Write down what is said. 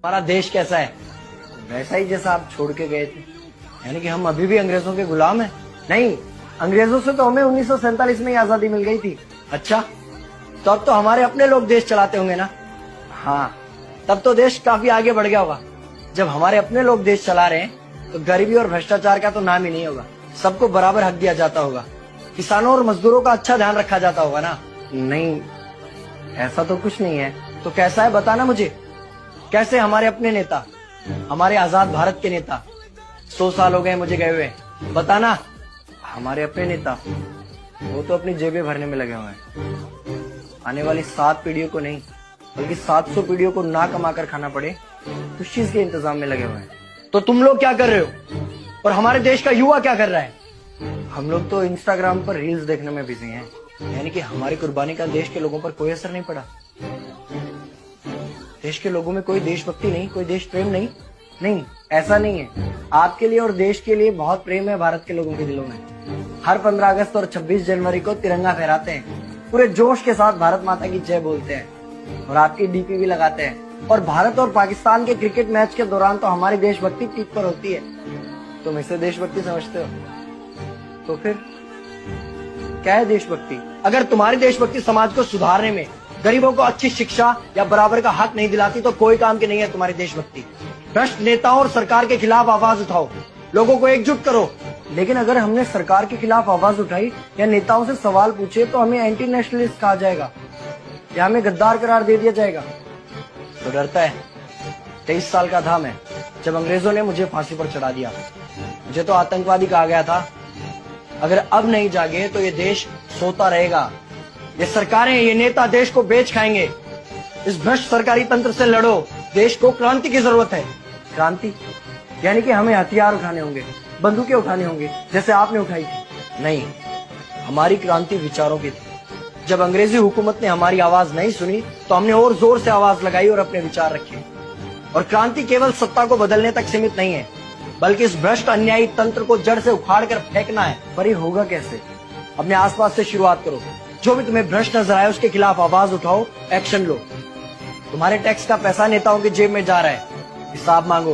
हमारा देश कैसा है? वैसा ही जैसा आप छोड़ के गए थे। यानी कि हम अभी भी अंग्रेजों के गुलाम हैं? नहीं, अंग्रेजों से तो हमें 1947 में ही आजादी मिल गई थी। अच्छा, तो अब तो हमारे अपने लोग देश चलाते होंगे ना? हाँ, तब तो देश काफी आगे बढ़ गया होगा। जब हमारे अपने लोग देश चला रहे हैं तो गरीबी और भ्रष्टाचार का तो नाम ही नहीं होगा। सबको बराबर हक दिया जाता होगा, किसानों और मजदूरों का अच्छा ध्यान रखा जाता होगा ना? नहीं, ऐसा तो कुछ नहीं है। तो कैसा है बताना मुझे। कैसे हमारे अपने नेता, हमारे आजाद भारत के नेता, 100 साल हो गए मुझे गए हुए, बताना। हमारे अपने नेता वो तो अपनी जेबें भरने में लगे हुए हैं। आने वाली 7 पीढ़ियों को नहीं बल्कि 700 पीढ़ियों को ना कमा कर खाना पड़े उस चीज के इंतजाम में लगे हुए हैं। तो तुम लोग क्या कर रहे हो और हमारे देश का युवा क्या कर रहा है? हम लोग तो इंस्टाग्राम पर रील्स देखने में बिजी हैं। यानी कि हमारी कुर्बानी का देश के लोगों पर कोई असर नहीं पड़ा। देश के लोगों में कोई देशभक्ति नहीं, कोई देश प्रेम नहीं। नहीं, ऐसा नहीं है। आपके लिए और देश के लिए बहुत प्रेम है भारत के लोगों के दिलों में। हर 15 अगस्त और 26 जनवरी को तिरंगा फहराते हैं, पूरे जोश के साथ भारत माता की जय बोलते हैं और आपकी डीपी भी लगाते हैं। और भारत और पाकिस्तान के क्रिकेट मैच के दौरान तो हमारी देशभक्ति पीक पर होती है। तुम इसे देशभक्ति समझते हो? तो फिर क्या है देशभक्ति? अगर तुम्हारी देशभक्ति समाज को सुधारने में, गरीबों को अच्छी शिक्षा या बराबर का हक नहीं दिलाती तो कोई काम की नहीं है तुम्हारी देशभक्ति। भ्रष्ट नेताओं और सरकार के खिलाफ आवाज उठाओ, लोगों को एकजुट करो। लेकिन अगर हमने सरकार के खिलाफ आवाज उठाई या नेताओं से सवाल पूछे तो हमें एंटी नेशनलिस्ट कहा जाएगा या हमें गद्दार करार दे दिया जाएगा। तो डरता है। 23 साल का था मैं जब अंग्रेजों ने मुझे फांसी पर चढ़ा दिया। मुझे तो आतंकवादी कहा गया था। अगर अब नहीं जागे तो ये देश सोता रहेगा। ये सरकारें, ये नेता देश को बेच खाएंगे। इस भ्रष्ट सरकारी तंत्र से लड़ो। देश को क्रांति की जरूरत है। क्रांति यानी कि हमें हथियार उठाने होंगे, बंदूकें उठानी होंगी जैसे आपने उठाई थी। नहीं, हमारी क्रांति विचारों की थी। जब अंग्रेजी हुकूमत ने हमारी आवाज नहीं सुनी तो हमने और जोर से आवाज लगाई और अपने विचार रखे। और क्रांति केवल सत्ता को बदलने तक सीमित नहीं है, बल्कि इस भ्रष्ट अन्यायी तंत्र को जड़ से उखाड़ कर फेंकना है। पर ये होगा कैसे? अपने आसपास से शुरुआत करो। जो भी तुम्हें भ्रष्ट नजर आए उसके खिलाफ आवाज उठाओ, एक्शन लो। तुम्हारे टैक्स का पैसा नेताओं की जेब में जा रहा है, हिसाब मांगो।